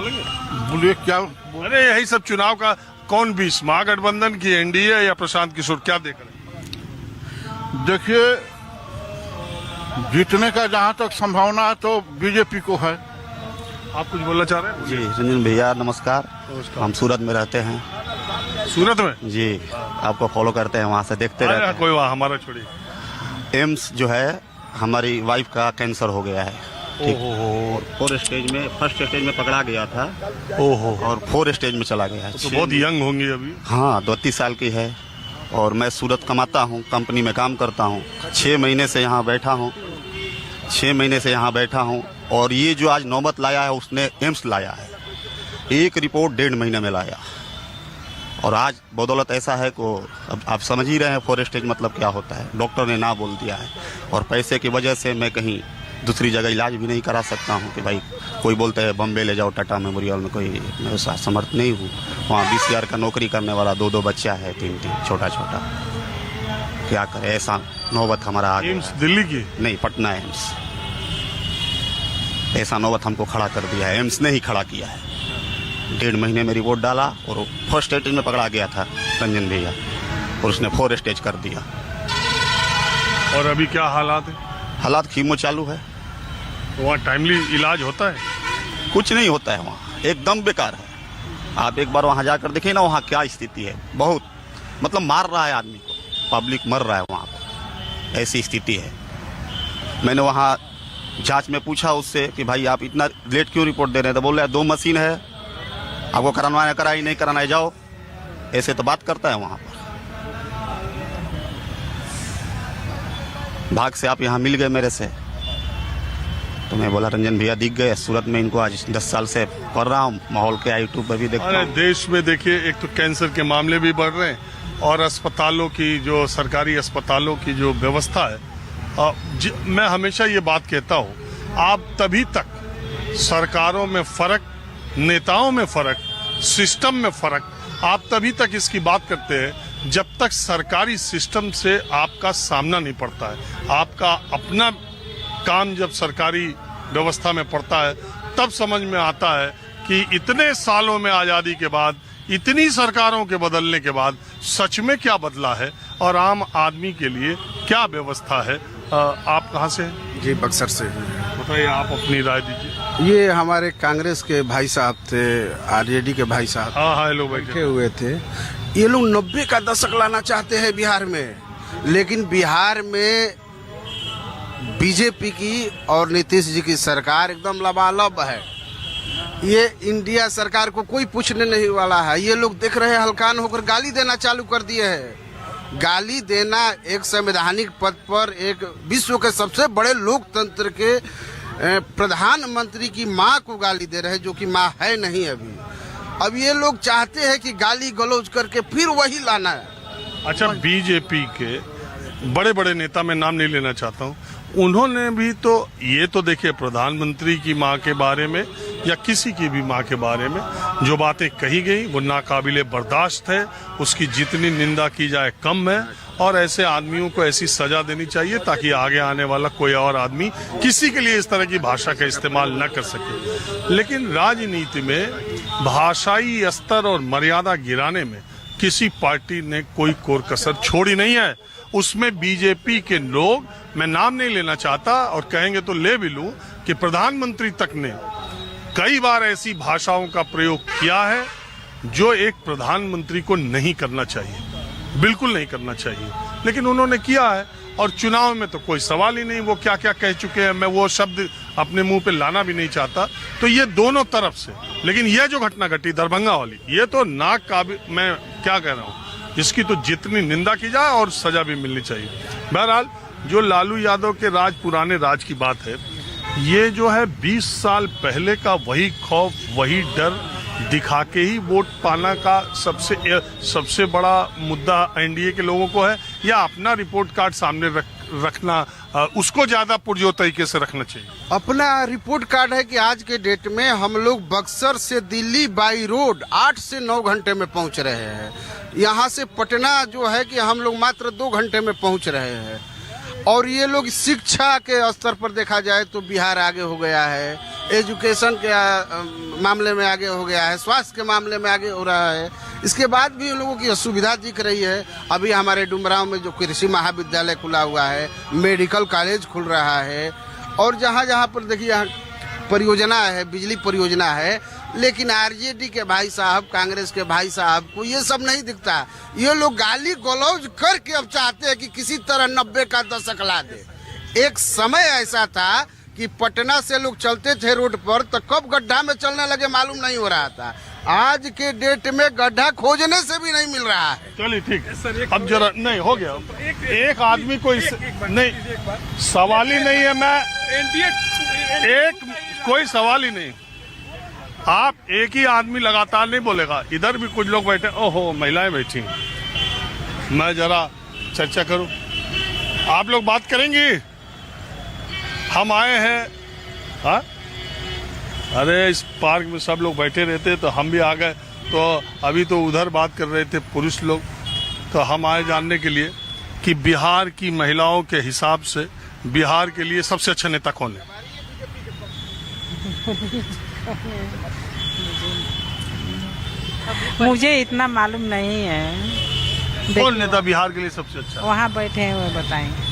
बोलेंगे? बोलिए क्या? अरे यही सब चुनाव का कौन बीस, महागठबंधन की, एनडीए या प्रशांत किशोर, क्या देख रहे हैं? देखिए, जीतने का जहाँ तक संभावना है तो बीजेपी को है। आप कुछ बोलना चाह रहे हैं? जी रंजन भैया नमस्कार। हम सूरत में रहते हैं। सूरत में? जी, आपको फॉलो करते हैं, वहाँ से देखते रहते हैं। कोई वहाँ हमारा छोड़िए। एम्स जो है, हमारी वाइफ का कैंसर हो गया है। ठीक, और 4 स्टेज में, फर्स्ट स्टेज में पकड़ा गया था। ओहो। और 4 स्टेज में चला गया है। तो बहुत यंग होंगी अभी। हाँ, 32 साल की है। और मैं सूरत कमाता हूँ, कंपनी में काम करता हूँ। 6 महीने से यहाँ बैठा हूँ। 6 महीने से यहाँ बैठा हूँ। और ये जो आज नौबत लाया है, उसने एम्स लाया है। एक रिपोर्ट 1.5 महीने में लाया। और आज बदौलत ऐसा है को अब आप समझ ही रहे हैं 4 स्टेज मतलब क्या होता है। डॉक्टर ने ना बोल दिया है। और पैसे की वजह से मैं कहीं दूसरी जगह इलाज भी नहीं करा सकता हूँ कि भाई कोई बोलते हैं बम्बे ले जाओ, टाटा मेमोरियल में, कोई मैं वैसा समर्थ नहीं हूँ। वहाँ 20,000 का नौकरी करने वाला 2 बच्चा है, 3 छोटा छोटा। क्या करे, ऐसा नौबत हमारा आ गया। एम्स दिल्ली की नहीं, पटना एम्स। ऐसा नौबत हमको खड़ा कर दिया है, एम्स ने ही खड़ा किया है। 1.5 महीने में रिपोर्ट डाला और फर्स्ट स्टेज में पकड़ा गया था रंजन भैया, और उसने 4 स्टेज कर दिया। और अभी क्या हालात है? हालात कीमो चालू है। तो वहाँ टाइमली इलाज होता है? कुछ नहीं होता है वहाँ, एकदम बेकार है। आप एक बार वहाँ जाकर देखिए ना, वहाँ क्या स्थिति है। बहुत मतलब मार रहा है आदमी को, पब्लिक मर रहा है वहाँ पर, ऐसी स्थिति है। मैंने वहाँ जांच में पूछा उससे कि भाई आप इतना लेट क्यों रिपोर्ट दे रहे हैं? तो बोल रहे हैं 2 मशीन है, आपको कराना है कराई, नहीं कराना है जाओ। ऐसे तो बात करता है वहाँ पर। भाग से आप यहाँ मिल गए मेरे से, तो मैं बोला रंजन भैया दिख गए। सूरत में इनको आज 10 साल से कर रहा हूँ, माहौल के यूट्यूब पर भी देखता हूँ। देश में देखिए, एक तो कैंसर के मामले भी बढ़ रहे हैं और अस्पतालों की, जो सरकारी अस्पतालों की जो व्यवस्था है, मैं हमेशा ये बात कहता हूँ, आप तभी तक सरकारों में फर्क, नेताओं में फर्क, सिस्टम में फर्क, आप तभी तक इसकी बात करते हैं जब तक सरकारी सिस्टम से आपका सामना नहीं पड़ता है। आपका अपना काम जब सरकारी व्यवस्था में पड़ता है, तब समझ में आता है कि इतने सालों में, आजादी के बाद, इतनी सरकारों के बदलने के बाद सच में क्या बदला है और आम आदमी के लिए क्या व्यवस्था है। आप कहाँ से हैं? जी, बक्सर से। बताइए, आप अपनी राय दीजिए। ये हमारे कांग्रेस के भाई साहब थे, आरजेडी के भाई साहब। हाँ, ये लोग बैठे हुए थे। ये लोग 90 का दशक लाना चाहते हैं बिहार में, लेकिन बिहार में बीजेपी की और नीतीश जी की सरकार एकदम लबालब है। ये इंडिया सरकार को कोई पूछने नहीं वाला है। ये लोग देख रहे हैं, हल्कान होकर गाली देना चालू कर दिए हैं। गाली देना एक संवैधानिक पद पर, एक विश्व के सबसे बड़े लोकतंत्र के प्रधानमंत्री की माँ को गाली दे रहे हैं, जो कि माँ है नहीं अभी। अब ये लोग चाहते हैं कि गाली गलौज करके फिर वही लाना है। अच्छा, बीजेपी के बड़े बड़े नेता, मैं नाम नहीं लेना चाहता हूँ, उन्होंने भी तो ये तो देखिए, प्रधानमंत्री की माँ के बारे में या किसी की भी माँ के बारे में जो बातें कही गई वो नाकाबिले बर्दाश्त है। उसकी जितनी निंदा की जाए कम है, और ऐसे आदमियों को ऐसी सजा देनी चाहिए ताकि आगे आने वाला कोई और आदमी किसी के लिए इस तरह की भाषा का इस्तेमाल न कर सके। लेकिन राजनीति में भाषाई स्तर और मर्यादा गिराने में किसी पार्टी ने कोई कोर कसर छोड़ी नहीं है। उसमें बीजेपी के लोग, मैं नाम नहीं लेना चाहता और कहेंगे तो ले भी लूं, कि प्रधानमंत्री तक ने कई बार ऐसी भाषाओं का प्रयोग किया है जो एक प्रधानमंत्री को नहीं करना चाहिए, बिल्कुल नहीं करना चाहिए, लेकिन उन्होंने किया है। और चुनाव में तो कोई सवाल ही नहीं, वो क्या क्या कह चुके हैं, मैं वो शब्द अपने मुंह पे लाना भी नहीं चाहता। तो ये दोनों तरफ से, लेकिन ये जो घटना घटी दरभंगा वाली, ये तो नाक काबिल, मैं क्या कह रहा हूँ, इसकी तो जितनी निंदा की जाए और सजा भी मिलनी चाहिए। बहरहाल, जो लालू यादव के राज, पुराने राज की बात है, ये जो है 20 साल पहले का वही खौफ, वही डर दिखा के ही वोट पाना का सबसे बड़ा मुद्दा एनडीए के लोगों को है, या अपना रिपोर्ट कार्ड सामने रखना, उसको ज्यादा पुरजोर तरीके से रखना चाहिए? अपना रिपोर्ट कार्ड है कि आज के डेट में हम लोग बक्सर से दिल्ली बाई रोड 8 से 9 घंटे में पहुंच रहे हैं। यहाँ से पटना जो है कि हम लोग मात्र 2 घंटे में पहुंच रहे हैं। और ये लोग शिक्षा के स्तर पर देखा जाए तो बिहार आगे हो गया है, एजुकेशन के मामले में आगे हो गया है, स्वास्थ्य के मामले में आगे हो रहा है। इसके बाद भी उन लोगों की असुविधा दिख रही है। अभी हमारे डुमरांव में जो कृषि महाविद्यालय खुला हुआ है, मेडिकल कॉलेज खुल रहा है, और जहाँ जहाँ पर देखिए यहाँ परियोजना है, बिजली परियोजना है, लेकिन आरजेडी के भाई साहब, कांग्रेस के भाई साहब को ये सब नहीं दिखता। ये लोग गाली गलौज करके अब चाहते हैं कि किसी तरह 90 का दशक ला दे। एक समय ऐसा था कि पटना से लोग चलते थे रोड पर तो कब गड्ढा में चलने लगे मालूम नहीं हो रहा था। आज के डेट में गड्ढा खोजने से भी नहीं मिल रहा है। चलिए ठीक है, अब जरा नहीं हो गया। एक आदमी को नहीं, सवाल ही नहीं है। मैं कोई सवाल ही नहीं। आप एक ही आदमी लगातार नहीं बोलेगा। इधर भी कुछ लोग बैठे, ओहो महिलाएं बैठी, मैं जरा चर्चा करूं, आप लोग बात करेंगी? हम आए हैं, हाँ? अरे इस पार्क में सब लोग बैठे रहते तो हम भी आ गए। तो अभी तो उधर बात कर रहे थे पुरुष लोग, तो हम आए जानने के लिए कि बिहार की महिलाओं के हिसाब से बिहार के लिए सबसे अच्छा नेता कौन है? मुझे इतना मालूम नहीं है। कौन नेता बिहार के लिए सबसे अच्छा? वहाँ बैठे हैं, वो बताएंगे,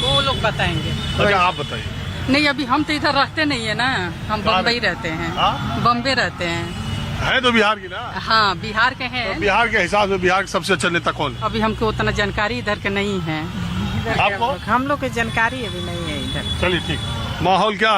वो लोग बताएंगे। अच्छा आप बताइए। नहीं, अभी हम तो इधर रहते नहीं है ना, हम बम्बई रहते हैं। हाँ? बम्बे रहते हैं। है तो बिहार की ना? हाँ, बिहार के हैं। तो बिहार के हिसाब से बिहार का सबसे अच्छा नेता कौन है? अभी हमको उतना जानकारी इधर के नहीं है। आपको? हम लोग की जानकारी अभी नहीं है इधर। चलिए ठीक। माहौल क्या है?